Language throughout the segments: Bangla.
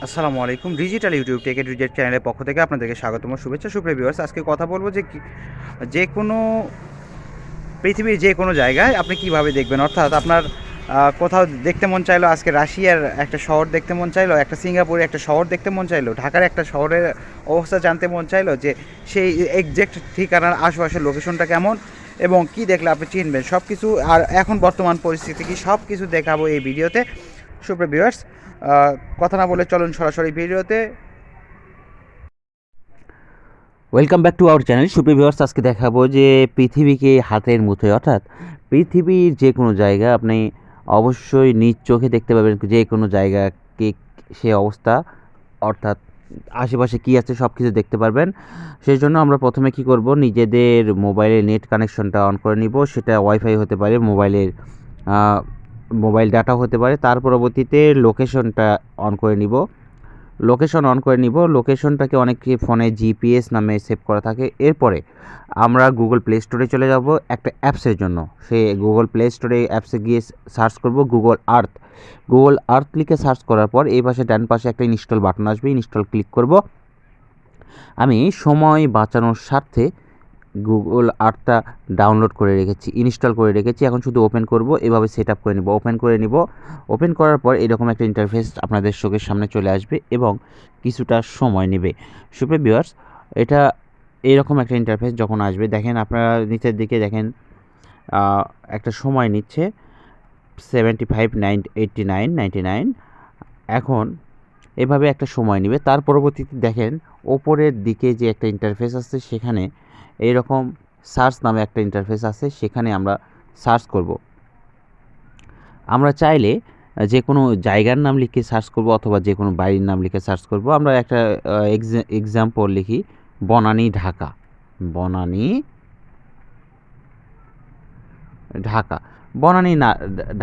আসসালামু আলাইকুম। Digital YouTube tech A to Z চ্যানেলের পক্ষ থেকে আপনাদেরকে স্বাগতম, শুভেচ্ছা, সুপ্রিয় ভিউয়ার্স। আজকে কথা বলবো যে কোনো পৃথিবীর যে কোনো জায়গায় আপনি কিভাবে দেখবেন, অর্থাৎ আপনার কোথাও দেখতে মন চাইলো, আজকে রাশিয়ার একটা শহর দেখতে মন চাইলো, একটা সিঙ্গাপুরের একটা শহর দেখতে মন চাইলো, ঢাকার একটা শহরের অবস্থা জানতে মন চাইলো, যে সেই এক্সাক্ট ঠিকানার আশেপাশের লোকেশনটা কেমন এবং কি দেখলে আপনি চিনবেন, সব কিছু আর এখন বর্তমান পরিস্থিতি কি, সব কিছু দেখাবো এই ভিডিওতে, সুপ্রিয় ভিউয়ার্স। কথা না বলে চলুন সরাসরি ভিডিওতে। Welcome back to our channel সুপ্রিয় ভিউয়ার্স। আজকে দেখাবো যে পৃথিবীকে হাতের মুঠোয়, অর্থাৎ পৃথিবীর যে কোনো জায়গা আপনি অবশ্যই নিজ চোখে দেখতে পাবেন, যে কোনো জায়গাকে সে অবস্থা, অর্থাৎ আশেপাশে কী আছে সব কিছু দেখতে পারবেন। সেই জন্য আমরা প্রথমে কি করব, নিজেদের মোবাইলের নেট কানেকশনটা অন করে নিব। সেটা ওয়াইফাই হতে পারে, মোবাইল ডাটাও হতে পারে। তার পরবর্তীতে লোকেশনটা অন করে নিব। লোকেশনটাকে অনেকে ফোনে জিপিএস নামে সেভ করা থাকে। এরপরে আমরা গুগল প্লে স্টোরে চলে যাব একটা অ্যাপসের জন্য। সে গুগল প্লে স্টোরে অ্যাপসে গিয়ে সার্চ করব গুগল আর্থ লিখে সার্চ করার পর এই পাশে ডান পাশে একটা ইনস্টল বাটন আসবে, ইনস্টল ক্লিক করব। আমি সময় বাঁচানোর স্বার্থে গুগল আর্থটা ডাউনলোড করে রেখেছি, ইনস্টল করে রেখেছি। এখন শুধু ওপেন করব, এভাবে সেট আপ করে নিব। ওপেন করার পর এরকম একটা ইন্টারফেস আপনাদের চোখের সামনে চলে আসবে এবং কিছুটা সময় নেবে। সুপ্রিয় ভিউয়ার্স, এটা এইরকম একটা ইন্টারফেস যখন আসবে, দেখেন আপনারা নিচের দিকে দেখেন একটা সময় নিচ্ছে 75 9 89 99। এখন এভাবে একটা সময় নেবে। তার পরবর্তীতে দেখেন ওপরের দিকে যে একটা ইন্টারফেস আছে, সেখানে এইরকম সার্চ নামে একটা ইন্টারফেস আছে, সেখানে আমরা সার্চ করব। আমরা চাইলে যে কোনো জায়গার নাম লিখে সার্চ করব অথবা যে কোনো বাড়ির নাম লিখে সার্চ করব। আমরা একটা এক্সাম্পল লিখি, বনানী ঢাকা। বনানী ঢাকা বনানী না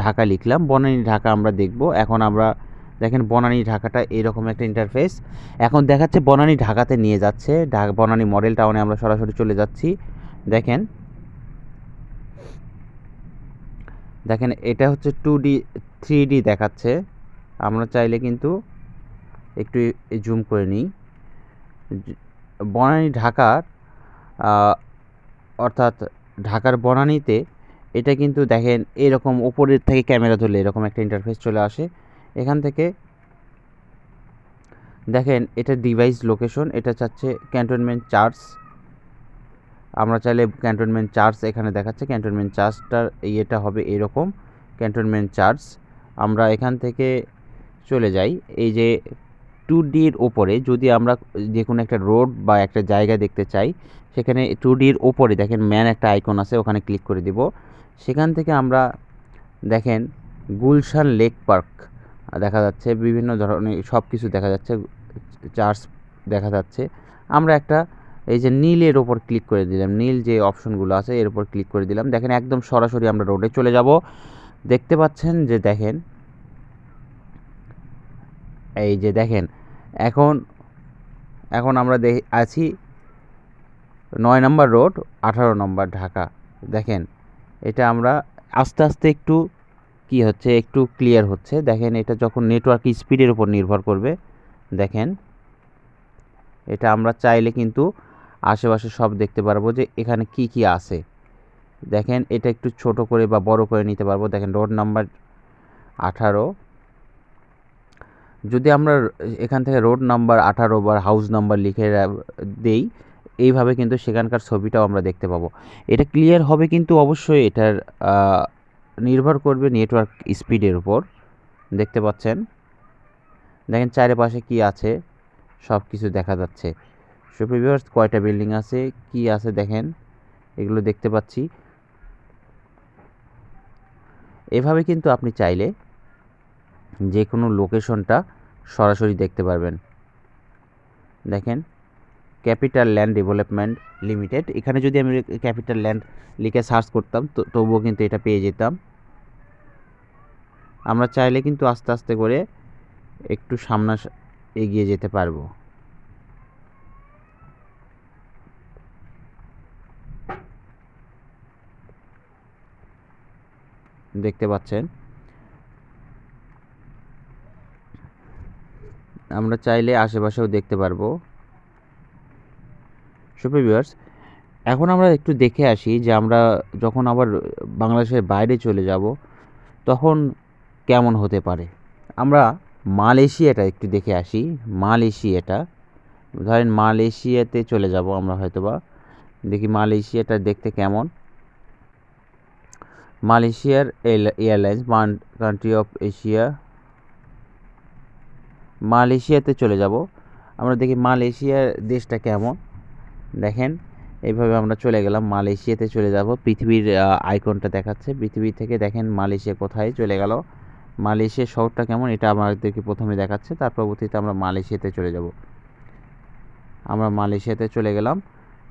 ঢাকা লিখলাম, বনানী ঢাকা আমরা দেখব। এখন আমরা দেখেন বনানী ঢাকাটা এরকম একটা ইন্টারফেস এখন দেখাচ্ছে, বনানী ঢাকাতে নিয়ে যাচ্ছে। বনানী মডেল টাউনে আমরা সরাসরি চলে যাচ্ছি। দেখেন দেখেন এটা হচ্ছে 2D 3D দেখাচ্ছে। আমরা চাইলে কিন্তু একটু জুম করে নিই। বনানী ঢাকার অর্থাৎ ঢাকার বনানীতে এটা কিন্তু দেখেন এরকম উপরের থেকে ক্যামেরা ধরলে এরকম একটা ইন্টারফেস চলে আসে। এখান থেকে দেখেন এটা ডিভাইস লোকেশন, এটা চাচ্ছে ক্যান্টনমেন্ট চার্জ। আমরা চাইলে ক্যান্টনমেন্ট চার্জ এখানে দেখাচ্ছে, ক্যান্টনমেন্ট চার্জটার ইয়েটা হবে এরকম ক্যান্টনমেন্ট চার্জ। আমরা এখান থেকে চলে যাই, এই যে 2Dর ওপরে যদি আমরা যে কোনো একটা রোড বা একটা জায়গা দেখতে চাই, সেখানে 2Dর ওপরে দেখেন ম্যান একটা আইকন আছে, ওখানে ক্লিক করে দিব। সেখান থেকে আমরা দেখেন গুলশান লেক পার্ক দেখা যাচ্ছে, বিভিন্ন ধরনের সব কিছু দেখা যাচ্ছে, চার্চ দেখা যাচ্ছে। আমরা একটা এই যে নীলের ওপর ক্লিক করে দিলাম, নীল যে অপশনগুলো আছে এর উপর ক্লিক করে দিলাম। দেখেন একদম সরাসরি আমরা রোডে চলে যাব। দেখতে পাচ্ছেন যে দেখেন এই যে দেখেন এখন এখন আমরা আছি 9 নম্বর রোড, 18 নম্বর ঢাকা। দেখেন এটা আমরা আস্তে আস্তে একটু কি হচ্ছে, একটু ক্লিয়ার হচ্ছে। দেখেন এটা যখন নেটওয়ার্ক স্পিডের উপর নির্ভর করবে। দেখেন এটা আমরা চাইলে কিন্তু আশেপাশে সব দেখতে পারবো যে এখানে কি কি আছে। দেখেন এটা একটু ছোট করে বা বড় করে নিতে পারবো। দেখেন রোড নাম্বার 18, যদি আমরা এখান থেকে রোড নাম্বার 18 বা হাউস নাম্বার লিখে দেই, এইভাবে কিন্তু সেখানকার ছবিটাও আমরা দেখতে পাবো। এটা ক্লিয়ার হবে কিন্তু অবশ্যই এটার নির্ভর করবে নেটওয়ার্ক স্পিডের উপর। দেখতে পাচ্ছেন দেখেন চারিপাশে কি আছে সব কিছু দেখা যাচ্ছে। সুপ্রিয় ভিউয়ার্স, কয়টা বিল্ডিং আছে কি আছে দেখেন, এগুলো দেখতে পাচ্ছি। এভাবে কিন্তু আপনি চাইলে যে কোনো লোকেশনটা সরাসরি দেখতে পারবেন। দেখেন ক্যাপিটাল ল্যান্ড ডেভেলপমেন্ট লিমিটেড, এখানে যদি আমি ক্যাপিটাল ল্যান্ড লিখে সার্চ করতাম তবুও কিন্তু এটা পেয়ে যেতাম। আমরা চাইলে কিন্তু আস্তে আস্তে করে একটু সামনে এগিয়ে যেতে পারবো। দেখতে পাচ্ছেন আমরা চাইলে আশেপাশেও দেখতে পারবো। সুপ্রিয় ভিউয়ার্স, এখন আমরা একটু দেখে আসি যে আমরা যখন আবার বাংলাদেশের বাইরে চলে যাব তখন কেমন হতে পারে। আমরা মালয়েশিয়াটা একটু দেখে আসি। মালয়েশিয়াটা ধরেন মালয়েশিয়াতে চলে যাব আমরা হয়তোবা, দেখি মালয়েশিয়াটা দেখতে কেমন। মালয়েশিয়ার এয়ারলাইন্স কান্ট্রি অফ এশিয়া, মালয়েশিয়াতে চলে যাব আমরা, দেখি মালয়েশিয়ার দেশটা কেমন। দেখেন এইভাবে আমরা চলে গেলাম, মালয়েশিয়াতে চলে যাব। পৃথিবীর আইকনটা দেখাচ্ছে, পৃথিবী থেকে দেখেন মালয়েশিয়া কোথায় চলে গেল। মালয়েশিয়ার শহরটা কেমন এটা আমাদেরকে প্রথমে দেখাচ্ছে, তার পরবর্তীতে আমরা মালয়েশিয়াতে চলে যাব। আমরা মালয়েশিয়াতে চলে গেলাম।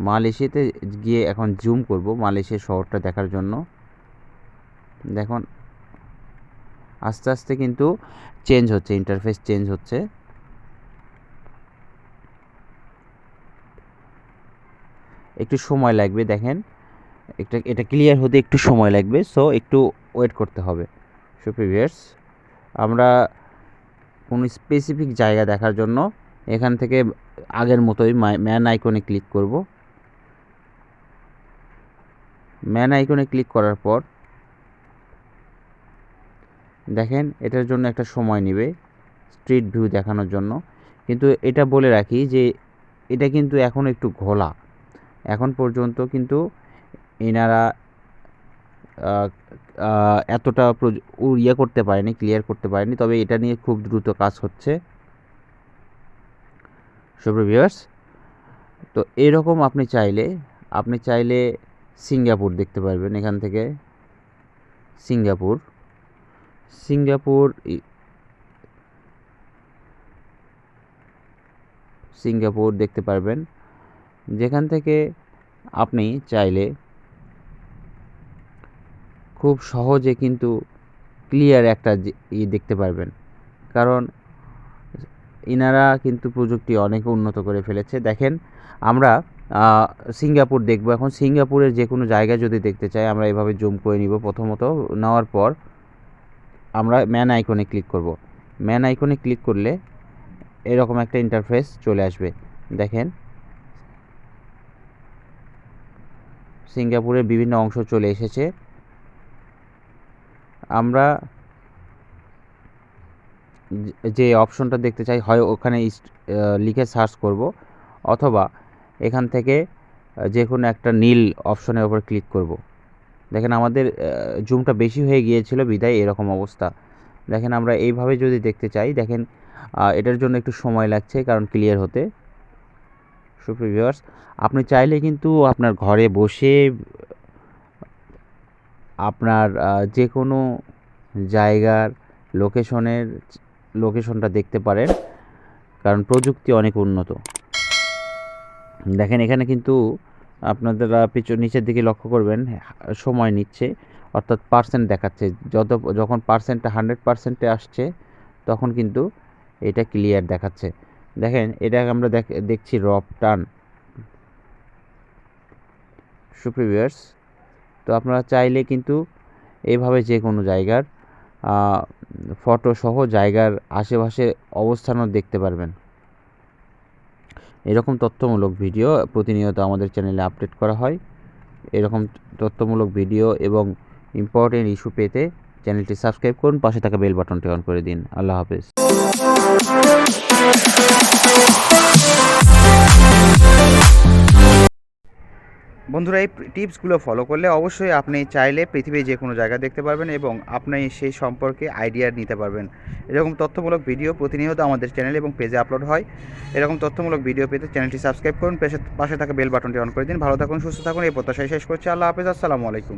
মালয়েশিয়াতে গিয়ে এখন জুম করব মালয়েশিয়ার শহরটা দেখার জন্য। দেখুন আস্তে আস্তে কিন্তু চেঞ্জ হচ্ছে, ইন্টারফেস চেঞ্জ হচ্ছে। একটু সময় লাগবে, দেখেন এটা ক্লিয়ার হতে একটু সময় লাগবে, সো একটু ওয়েট করতে হবে। সুপ্রিয় ভিউয়ার্স, আমরা কোনো স্পেসিফিক জায়গা দেখার জন্য এখান থেকে আগের মতোই ম্যান আইকনে ক্লিক করব। ম্যান আইকনে ক্লিক করার পর দেখেন এটার জন্য একটা সময় নেবে স্ট্রিট ভিউ দেখানোর জন্য। কিন্তু এটা বলে রাখি যে এটা কিন্তু এখন একটু ঘোলা, এখন পর্যন্ত কিন্তু এনারা এতটা ইয়ে করতে পারেনি, ক্লিয়ার করতে পারেনি, তবে এটা নিয়ে খুব দ্রুত কাজ হচ্ছে। সুপ্রিয় ভিউয়ার্স, তো এরকম আপনি চাইলে সিঙ্গাপুর দেখতে পারবেন এখান থেকে। সিঙ্গাপুর সিঙ্গাপুর সিঙ্গাপুর দেখতে পারবেন, যেখান থেকে আপনি চাইলে খুব সহজে কিন্তু ক্লিয়ার একটা দেখতে পারবেন, কারণ ইনারা কিন্তু প্রযুক্তি অনেক উন্নত করে ফেলেছে। দেখেন আমরা সিঙ্গাপুর দেখব এখন। সিঙ্গাপুরের যে কোনো জায়গা যদি দেখতে চাই আমরা এভাবে জুম করে নিব। প্রথমত নেওয়ার পর আমরা ম্যান আইকনে ক্লিক করব। ম্যান আইকনে ক্লিক করলে এরকম একটা ইন্টারফেস চলে আসবে। দেখেন সিঙ্গাপুরের বিভিন্ন অংশ চলে এসেছে। আমরা যে অপশনটা দেখতে চাই হয় ওখানে লিখে সার্চ করব, অথবা এখান থেকে যে কোনো একটা নীল অপশনের উপর ক্লিক করব। দেখেন আমাদের জুমটা বেশি হয়ে গিয়েছিল বিদায় এরকম অবস্থা। দেখেন আমরা এইভাবে যদি দেখতে চাই, দেখেন এটার জন্য একটু সময় লাগছে কারণ ক্লিয়ার হতে। সুপ্রিয় ভিউয়ার্স, আপনি চাইলে কিন্তু আপনার ঘরে বসে আপনার যে কোনো জায়গার লোকেশনটা দেখতে পারেন, কারণ প্রযুক্তি অনেক উন্নত। দেখেন এখানে কিন্তু আপনারা নিচের দিকে লক্ষ্য করবেন সময় নিচ্ছে, অর্থাৎ পার্সেন্ট দেখাচ্ছে। যখন পার্সেন্টটা 100%-এ আসছে তখন কিন্তু এটা ক্লিয়ার দেখাচ্ছে। দেখেন এটা আমরা দেখছি রফ টার্ন। সুপ্রিয় ভিউয়ার্স, তো আপনারা চাইলে কিন্তু এইভাবে যে কোনো জায়গার ফটো সহ জায়গার আশেপাশে অবস্থানও দেখতে পারবেন। এরকম তথ্যমূলক ভিডিও প্রতিনিয়ত আমাদের চ্যানেলে আপডেট করা হয়। এরকম তথ্যমূলক ভিডিও এবং ইম্পর্টেন্ট ইস্যু পেতে চ্যানেলটি সাবস্ক্রাইব করুন, পাশে থাকা বেল বাটনটি অন করে দিন। আল্লাহ হাফেজ। বন্ধুরা, এই টিপসগুলো ফলো করলে অবশ্যই আপনি চাইলে পৃথিবীর যে কোনো জায়গা দেখতে পারবেন এবং আপনি সেই সম্পর্কে আইডিয়া নিতে পারবেন। এরকম তথ্যমূলক ভিডিও প্রতিনিয়ত আমাদের চ্যানেলে এবং পেজে আপলোড হয়। এরকম তথ্যমূলক ভিডিও পেতে চ্যানেলটি সাবস্ক্রাইব করুন, পাশে থাকা বেল বাটনটি অন করে দিন। ভালো থাকুন, সুস্থ থাকুন, এই প্রত্যাশায় শেষ করছি। আল্লাহ হাফেজ, আসসালামু আলাইকুম।